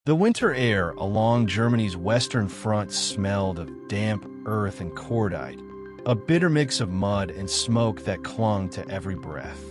The winter air along Germany's western front smelled of damp earth and cordite, a bitter mix of mud and smoke that clung to every breath.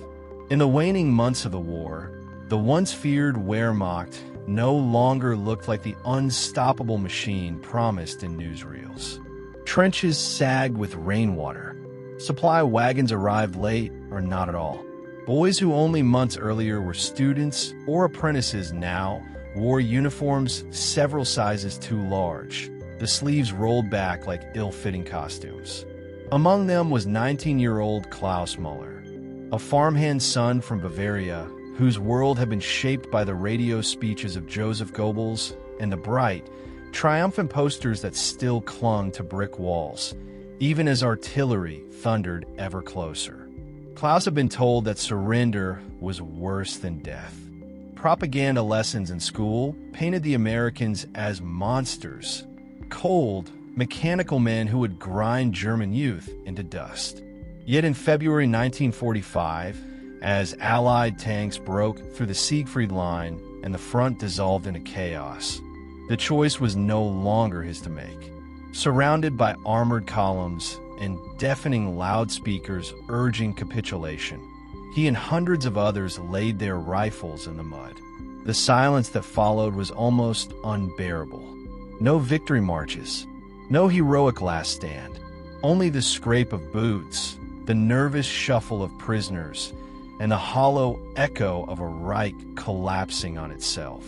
In the waning months of the war, the once feared Wehrmacht no longer looked like the unstoppable machine promised in newsreels. Trenches sagged with rainwater. Supply wagons arrived late or not at all. Boys who only months earlier were students or apprentices now wore uniforms several sizes too large, the sleeves rolled back like ill-fitting costumes. Among them was 19-year-old Klaus Müller, a farmhand son from Bavaria whose world had been shaped by the radio speeches of Joseph Goebbels and the bright, triumphant posters that still clung to brick walls, even as artillery thundered ever closer. Klaus had been told that surrender was worse than death. Propaganda lessons in school painted the Americans as monsters, cold, mechanical men who would grind German youth into dust. Yet in February 1945, as Allied tanks broke through the Siegfried Line and the front dissolved into chaos, the choice was no longer his to make. Surrounded by armored columns and deafening loudspeakers urging capitulation, he and hundreds of others laid their rifles in the mud. The silence that followed was almost unbearable. No victory marches, no heroic last stand, only the scrape of boots, the nervous shuffle of prisoners, and the hollow echo of a Reich collapsing on itself.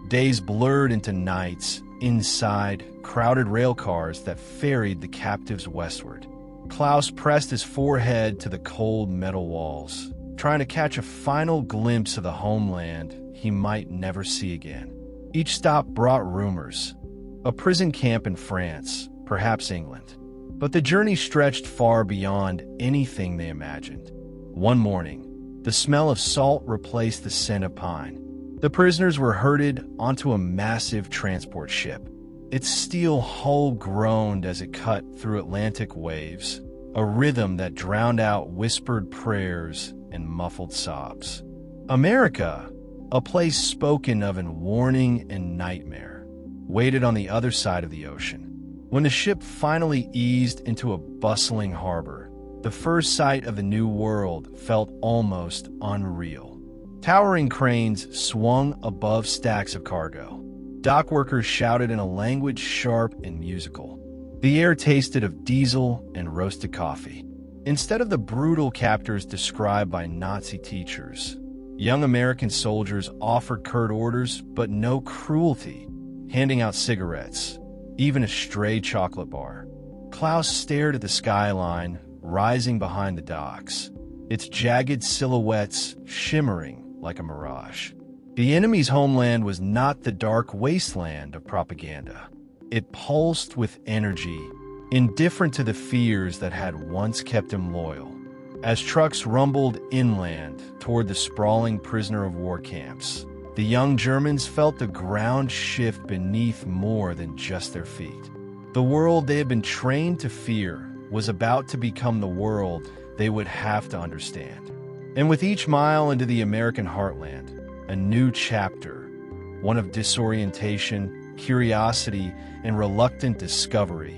Days blurred into nights inside crowded rail cars that ferried the captives westward. Klaus pressed his forehead to the cold metal walls, trying to catch a final glimpse of the homeland he might never see again. Each stop brought rumors. A prison camp in France, perhaps England. But the journey stretched far beyond anything they imagined. One morning, the smell of salt replaced the scent of pine. The prisoners were herded onto a massive transport ship. Its steel hull groaned as it cut through Atlantic waves, a rhythm that drowned out whispered prayers and muffled sobs. America, a place spoken of in warning and nightmare, waited on the other side of the ocean. When the ship finally eased into a bustling harbor, the first sight of the new world felt almost unreal. Towering cranes swung above stacks of cargo. Dock workers shouted in a language sharp and musical. The air tasted of diesel and roasted coffee. Instead of the brutal captors described by Nazi teachers, young American soldiers offered curt orders, but no cruelty, handing out cigarettes, even a stray chocolate bar. Klaus stared at the skyline rising behind the docks, its jagged silhouettes shimmering like a mirage. The enemy's homeland was not the dark wasteland of propaganda. It pulsed with energy, indifferent to the fears that had once kept him loyal. As trucks rumbled inland toward the sprawling prisoner of war camps, the young Germans felt the ground shift beneath more than just their feet. The world they had been trained to fear was about to become the world they would have to understand. And with each mile into the American heartland, a new chapter, one of disorientation, curiosity, and reluctant discovery,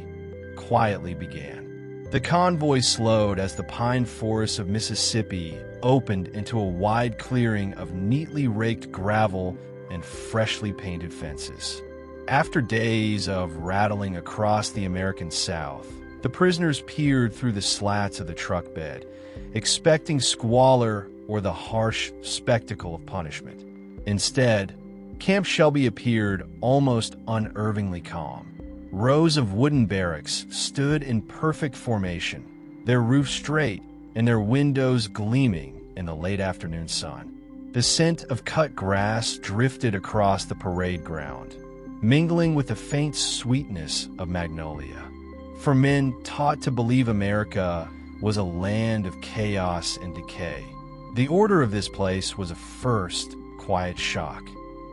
quietly began. The convoy slowed as the pine forests of Mississippi opened into a wide clearing of neatly raked gravel and freshly painted fences. After days of rattling across the American South, the prisoners peered through the slats of the truck bed, expecting squalor or the harsh spectacle of punishment. Instead, Camp Shelby appeared almost unervingly calm. Rows of wooden barracks stood in perfect formation, their roofs straight and their windows gleaming in the late afternoon sun. The scent of cut grass drifted across the parade ground, mingling with the faint sweetness of magnolia. For men taught to believe America was a land of chaos and decay, the order of this place was a first quiet shock.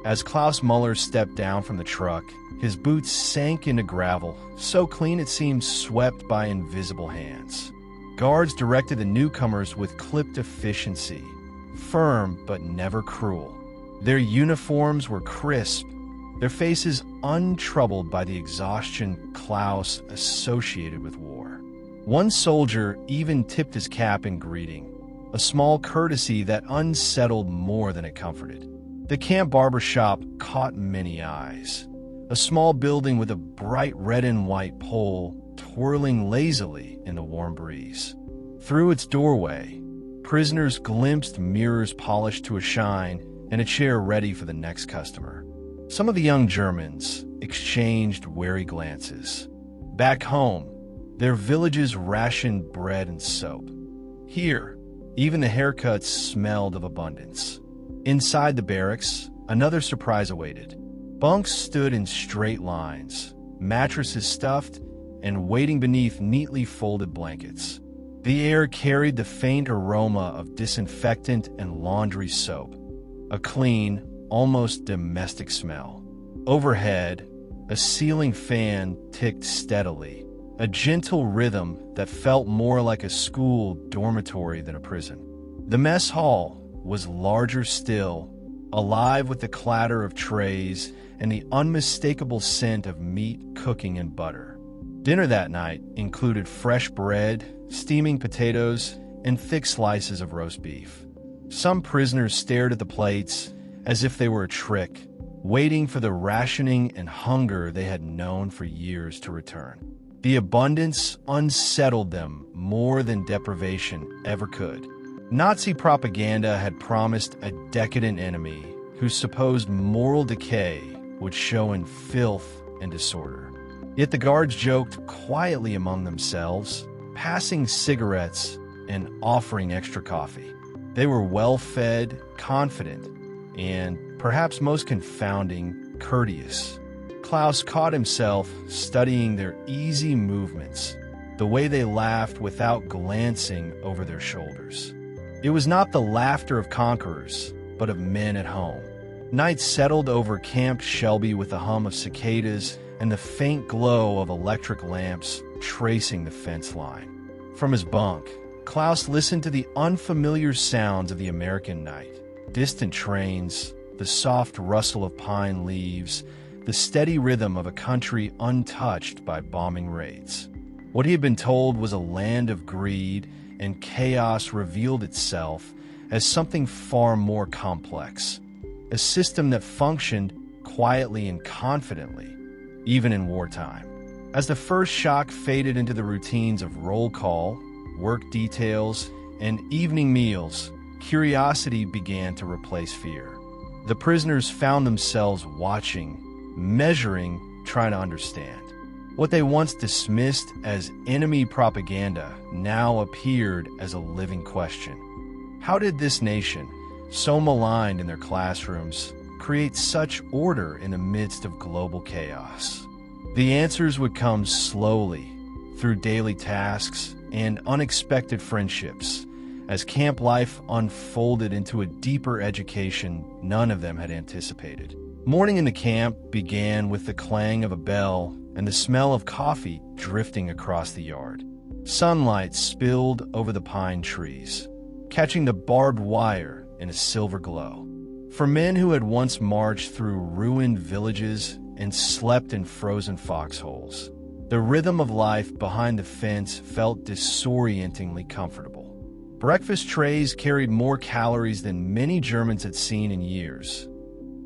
As Klaus Müller stepped down from the truck, his boots sank into gravel, so clean it seemed swept by invisible hands. Guards directed the newcomers with clipped efficiency, firm but never cruel. Their uniforms were crisp, their faces untroubled by the exhaustion Klaus associated with war. One soldier even tipped his cap in greeting, a small courtesy that unsettled more than it comforted. The camp barber shop caught many eyes. A small building with a bright red and white pole twirling lazily in the warm breeze. Through its doorway, prisoners glimpsed mirrors polished to a shine and a chair ready for the next customer. Some of the young Germans exchanged wary glances. Back home, their villages rationed bread and soap. Here, even the haircuts smelled of abundance. Inside the barracks, another surprise awaited. Bunks stood in straight lines, mattresses stuffed, and waiting beneath neatly folded blankets. The air carried the faint aroma of disinfectant and laundry soap, a clean, almost domestic smell. Overhead, a ceiling fan ticked steadily, a gentle rhythm that felt more like a school dormitory than a prison. The mess hall was larger still, alive with the clatter of trays and the unmistakable scent of meat cooking and butter. Dinner that night included fresh bread, steaming potatoes, and thick slices of roast beef. Some prisoners stared at the plates as if they were a trick, waiting for the rationing and hunger they had known for years to return. The abundance unsettled them more than deprivation ever could. Nazi propaganda had promised a decadent enemy whose supposed moral decay would show in filth and disorder. Yet the guards joked quietly among themselves, passing cigarettes and offering extra coffee. They were well-fed, confident, and, perhaps most confounding, courteous. Klaus caught himself studying their easy movements, the way they laughed without glancing over their shoulders. It was not the laughter of conquerors, but of men at home. Night settled over Camp Shelby with the hum of cicadas and the faint glow of electric lamps tracing the fence line. From his bunk, Klaus listened to the unfamiliar sounds of the American night. Distant trains, the soft rustle of pine leaves, the steady rhythm of a country untouched by bombing raids. What he had been told was a land of greed and chaos revealed itself as something far more complex, a system that functioned quietly and confidently, even in wartime. As the first shock faded into the routines of roll call, work details, and evening meals, curiosity began to replace fear. The prisoners found themselves watching, measuring, trying to understand. What they once dismissed as enemy propaganda now appeared as a living question. How did this nation, so maligned in their classrooms, create such order in the midst of global chaos? The answers would come slowly, through daily tasks and unexpected friendships, as camp life unfolded into a deeper education none of them had anticipated. Morning in the camp began with the clang of a bell and the smell of coffee drifting across the yard. Sunlight spilled over the pine trees, catching the barbed wire in a silver glow. For men who had once marched through ruined villages and slept in frozen foxholes, the rhythm of life behind the fence felt disorientingly comfortable. Breakfast trays carried more calories than many Germans had seen in years.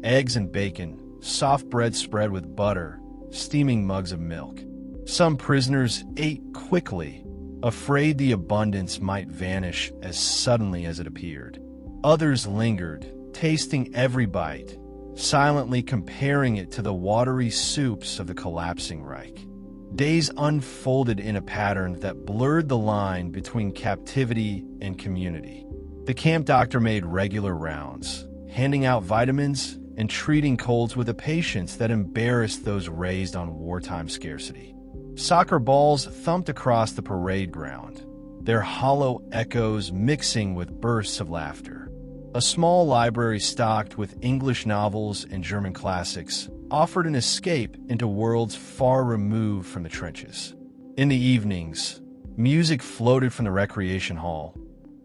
Eggs and bacon, soft bread spread with butter, steaming mugs of milk. Some prisoners ate quickly, afraid the abundance might vanish as suddenly as it appeared. Others lingered, tasting every bite, silently comparing it to the watery soups of the collapsing Reich. Days unfolded in a pattern that blurred the line between captivity and community. The camp doctor made regular rounds, handing out vitamins and treating colds with a patience that embarrassed those raised on wartime scarcity. Soccer balls thumped across the parade ground, their hollow echoes mixing with bursts of laughter. A small library stocked with English novels and German classics offered an escape into worlds far removed from the trenches. In the evenings, music floated from the recreation hall,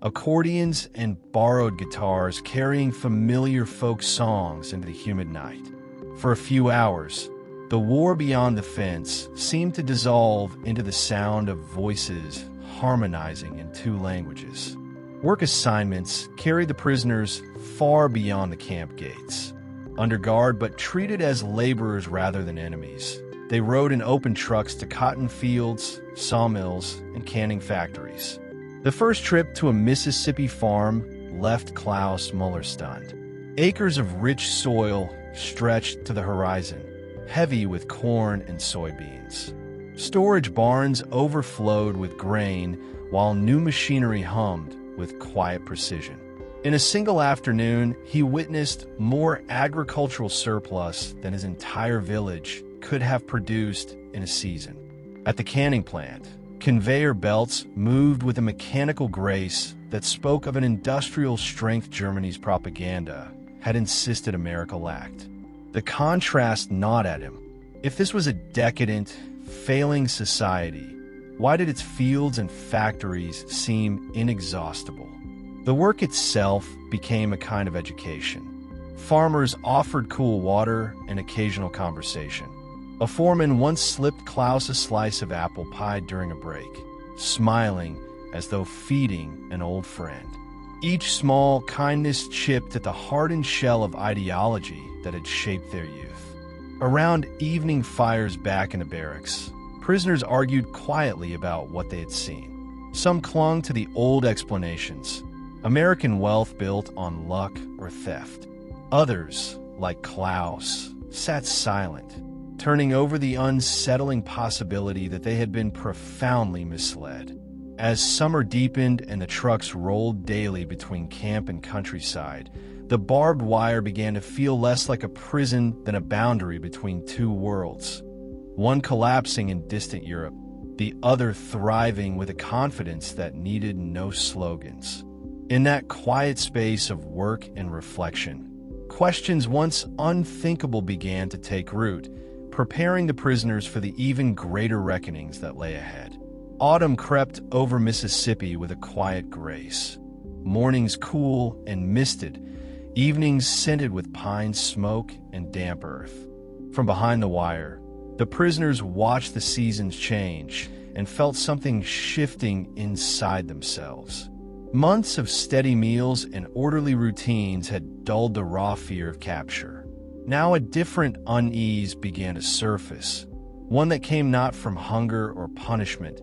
accordions and borrowed guitars carrying familiar folk songs into the humid night. For a few hours, the war beyond the fence seemed to dissolve into the sound of voices harmonizing in two languages. Work assignments carried the prisoners far beyond the camp gates. Under guard but treated as laborers rather than enemies, they rode in open trucks to cotton fields, sawmills, and canning factories. The first trip to a Mississippi farm left Klaus Muller stunned. Acres of rich soil stretched to the horizon, heavy with corn and soybeans. Storage barns overflowed with grain, while new machinery hummed with quiet precision. In a single afternoon, he witnessed more agricultural surplus than his entire village could have produced in a season. At the canning plant, conveyor belts moved with a mechanical grace that spoke of an industrial strength Germany's propaganda had insisted America lacked. The contrast gnawed at him. If this was a decadent, failing society, why did its fields and factories seem inexhaustible? The work itself became a kind of education. Farmers offered cool water and occasional conversation. A foreman once slipped Klaus a slice of apple pie during a break, smiling as though feeding an old friend. Each small kindness chipped at the hardened shell of ideology that had shaped their youth. Around evening fires back in the barracks, prisoners argued quietly about what they had seen. Some clung to the old explanations: American wealth built on luck or theft. Others, like Klaus, sat silent, turning over the unsettling possibility that they had been profoundly misled. As summer deepened and the trucks rolled daily between camp and countryside, the barbed wire began to feel less like a prison than a boundary between two worlds. One collapsing in distant Europe, the other thriving with a confidence that needed no slogans. In that quiet space of work and reflection, questions once unthinkable began to take root, preparing the prisoners for the even greater reckonings that lay ahead. Autumn crept over Mississippi with a quiet grace. Mornings cool and misted, evenings scented with pine smoke and damp earth. From behind the wire, the prisoners watched the seasons change and felt something shifting inside themselves. Months of steady meals and orderly routines had dulled the raw fear of capture. Now a different unease began to surface, one that came not from hunger or punishment,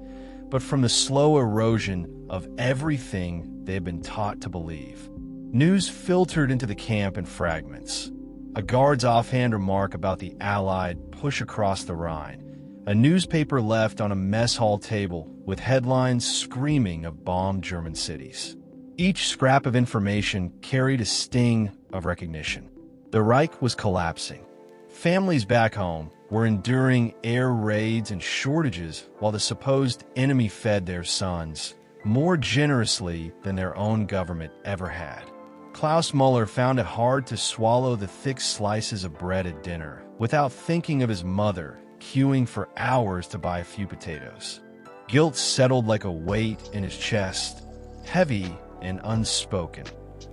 but from the slow erosion of everything they had been taught to believe. News filtered into the camp in fragments. A guard's offhand remark about the Allied push across the Rhine. A newspaper left on a mess hall table with headlines screaming of bombed German cities. Each scrap of information carried a sting of recognition. The Reich was collapsing. Families back home were enduring air raids and shortages while the supposed enemy fed their sons more generously than their own government ever had. Klaus Muller found it hard to swallow the thick slices of bread at dinner without thinking of his mother queuing for hours to buy a few potatoes. Guilt settled like a weight in his chest, heavy and unspoken.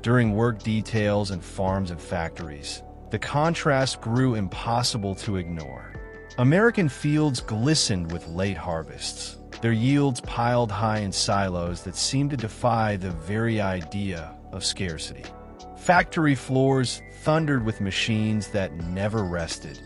During work details in farms and factories, the contrast grew impossible to ignore. American fields glistened with late harvests, their yields piled high in silos that seemed to defy the very idea of scarcity. Factory floors thundered with machines that never rested,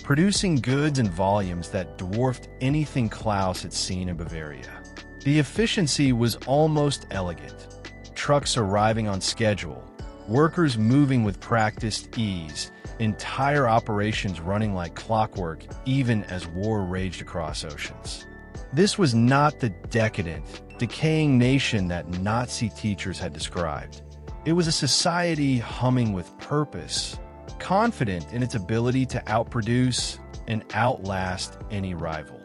producing goods and volumes that dwarfed anything Klaus had seen in Bavaria. The efficiency was almost elegant. Trucks arriving on schedule, workers moving with practiced ease, entire operations running like clockwork even as war raged across oceans. This was not the decadent, decaying nation that Nazi teachers had described. It was a society humming with purpose, confident in its ability to outproduce and outlast any rival.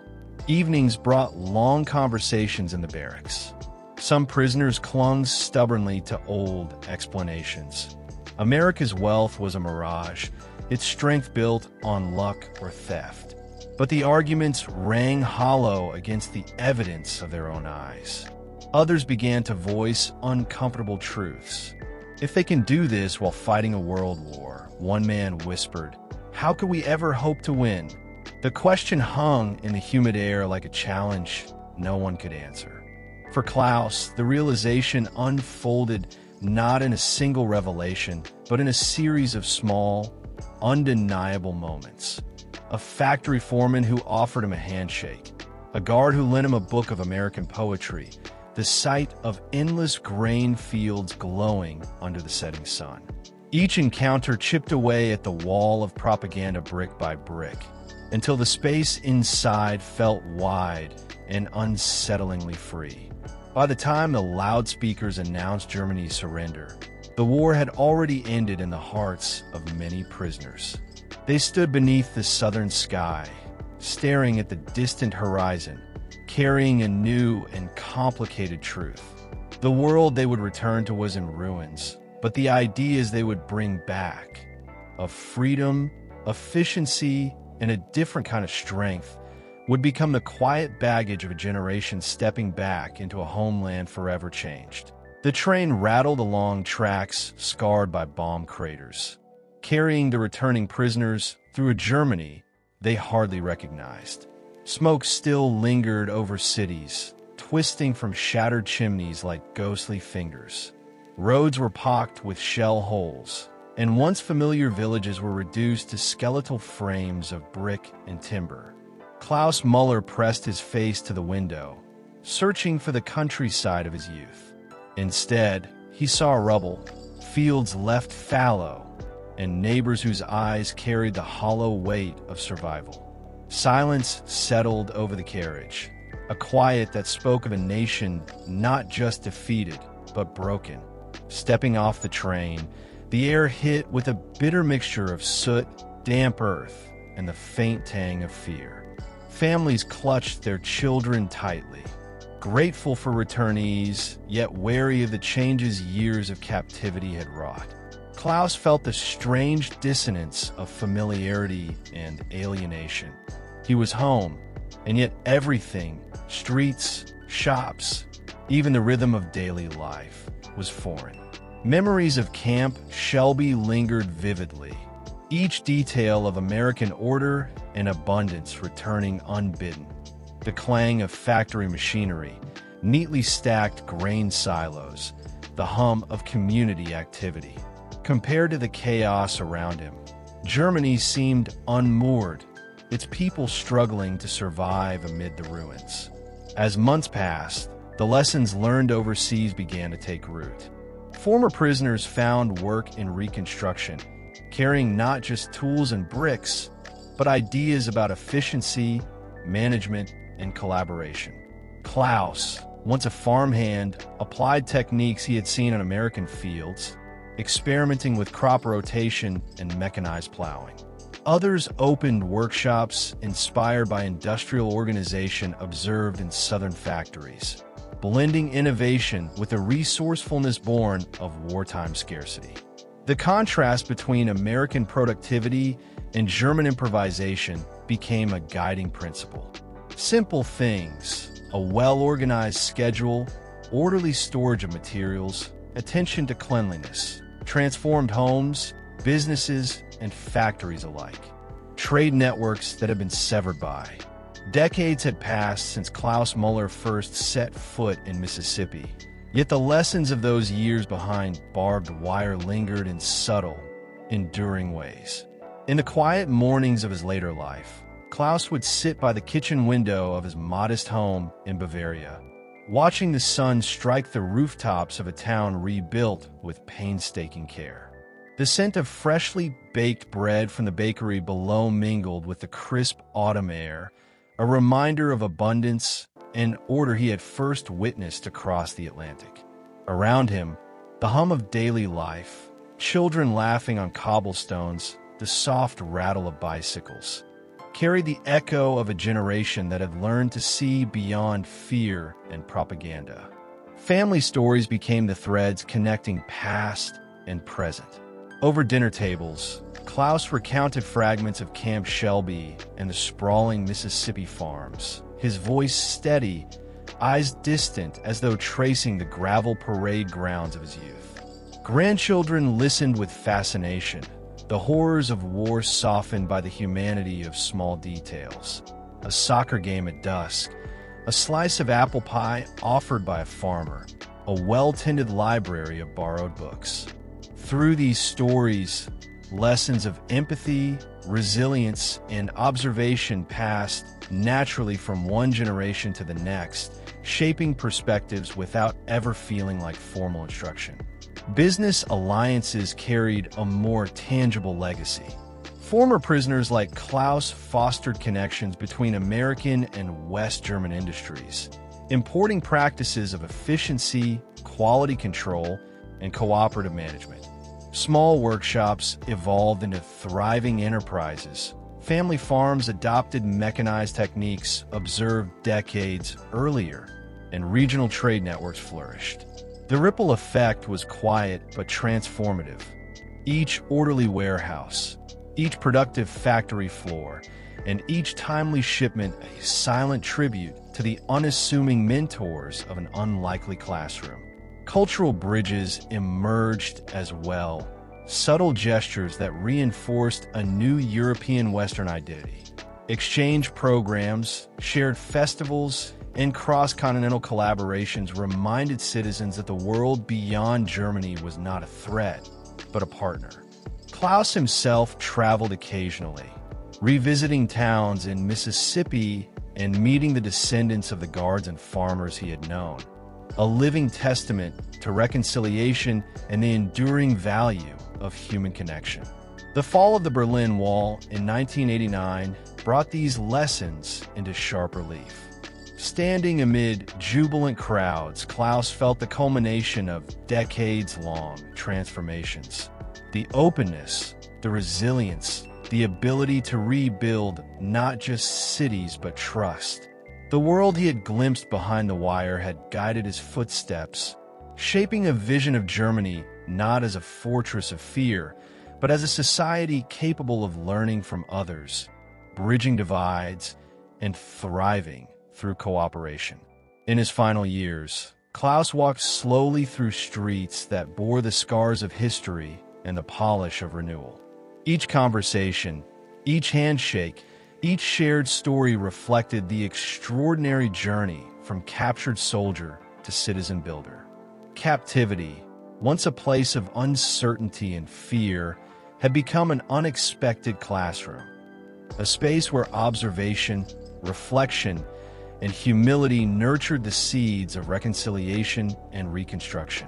Evenings brought long conversations in the barracks. Some prisoners clung stubbornly to old explanations. America's wealth was a mirage, its strength built on luck or theft. But the arguments rang hollow against the evidence of their own eyes. Others began to voice uncomfortable truths. If they can do this while fighting a world war, one man whispered, How could we ever hope to win? The question hung in the humid air like a challenge no one could answer. For Klaus, the realization unfolded not in a single revelation, but in a series of small, undeniable moments. A factory foreman who offered him a handshake, a guard who lent him a book of American poetry, the sight of endless grain fields glowing under the setting sun. Each encounter chipped away at the wall of propaganda brick by brick, until the space inside felt wide and unsettlingly free. By the time the loudspeakers announced Germany's surrender, the war had already ended in the hearts of many prisoners. They stood beneath the southern sky, staring at the distant horizon, carrying a new and complicated truth. The world they would return to was in ruins, but the ideas they would bring back, of freedom, efficiency, and a different kind of strength, would become the quiet baggage of a generation stepping back into a homeland forever changed. The train rattled along tracks scarred by bomb craters, carrying the returning prisoners through a Germany they hardly recognized. Smoke still lingered over cities, twisting from shattered chimneys like ghostly fingers. Roads were pocked with shell holes, and once familiar villages were reduced to skeletal frames of brick and timber. Klaus Muller pressed his face to the window, searching for the countryside of his youth. Instead, he saw rubble, fields left fallow, and neighbors whose eyes carried the hollow weight of survival. Silence settled over the carriage, a quiet that spoke of a nation not just defeated, but broken. Stepping off the train, the air hit with a bitter mixture of soot, damp earth, and the faint tang of fear. Families clutched their children tightly, grateful for returnees, yet wary of the changes years of captivity had wrought. Klaus felt the strange dissonance of familiarity and alienation. He was home, and yet everything, streets, shops, even the rhythm of daily life, was foreign. Memories of Camp Shelby lingered vividly, each detail of American order and abundance returning unbidden. The clang of factory machinery, neatly stacked grain silos, the hum of community activity. Compared to the chaos around him, Germany seemed unmoored, its people struggling to survive amid the ruins. As months passed, the lessons learned overseas began to take root. Former prisoners found work in reconstruction, carrying not just tools and bricks, but ideas about efficiency, management, and collaboration. Klaus, once a farmhand, applied techniques he had seen on American fields, experimenting with crop rotation and mechanized plowing. Others opened workshops inspired by industrial organization observed in southern factories, blending innovation with a resourcefulness born of wartime scarcity. The contrast between American productivity and German improvisation became a guiding principle. Simple things, a well-organized schedule, orderly storage of materials, attention to cleanliness, transformed homes, businesses, and factories alike. Trade networks that had been severed by. Decades had passed since Klaus Muller first set foot in Mississippi, yet the lessons of those years behind barbed wire lingered in subtle, enduring ways. In the quiet mornings of his later life, Klaus would sit by the kitchen window of his modest home in Bavaria, watching the sun strike the rooftops of a town rebuilt with painstaking care. The scent of freshly baked bread from the bakery below mingled with the crisp autumn air, a reminder of abundance and order he had first witnessed across the Atlantic. Around him, the hum of daily life, children laughing on cobblestones, the soft rattle of bicycles, carried the echo of a generation that had learned to see beyond fear and propaganda. Family stories became the threads connecting past and present. Over dinner tables, Klaus recounted fragments of Camp Shelby and the sprawling Mississippi farms, his voice steady, eyes distant as though tracing the gravel parade grounds of his youth. Grandchildren listened with fascination, The horrors of war softened by the humanity of small details. A soccer game at dusk, a slice of apple pie offered by a farmer, a well-tended library of borrowed books. Through these stories, lessons of empathy, resilience, and observation passed naturally from one generation to the next, shaping perspectives without ever feeling like formal instruction. Business alliances carried a more tangible legacy. Former prisoners like Klaus fostered connections between American and West German industries, importing practices of efficiency, quality control, and cooperative management. Small workshops evolved into thriving enterprises. Family farms adopted mechanized techniques observed decades earlier, and regional trade networks flourished. The ripple effect was quiet but transformative. Each orderly warehouse, each productive factory floor, and each timely shipment a silent tribute to the unassuming mentors of an unlikely classroom. Cultural bridges emerged as well, subtle gestures that reinforced a new European Western identity. Exchange programs, shared festivals, and cross-continental collaborations reminded citizens that the world beyond Germany was not a threat, but a partner. Klaus himself traveled occasionally, revisiting towns in Mississippi and meeting the descendants of the guards and farmers he had known, a living testament to reconciliation and the enduring value of human connection. The fall of the Berlin Wall in 1989 brought these lessons into sharp relief. Standing amid jubilant crowds, Klaus felt the culmination of decades-long transformations. The openness, the resilience, the ability to rebuild not just cities but trust. The world he had glimpsed behind the wire had guided his footsteps, shaping a vision of Germany not as a fortress of fear, but as a society capable of learning from others, bridging divides, and thriving through cooperation. In his final years, Klaus walked slowly through streets that bore the scars of history and the polish of renewal. Each conversation, each handshake, each shared story reflected the extraordinary journey from captured soldier to citizen builder. Captivity, once a place of uncertainty and fear, had become an unexpected classroom, a space where observation, reflection, and humility nurtured the seeds of reconciliation and reconstruction.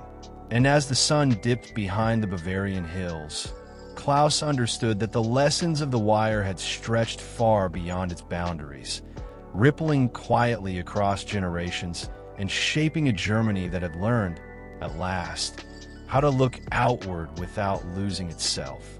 And as the sun dipped behind the Bavarian hills, Klaus understood that the lessons of the wire had stretched far beyond its boundaries, rippling quietly across generations and shaping a Germany that had learned, at last, how to look outward without losing itself.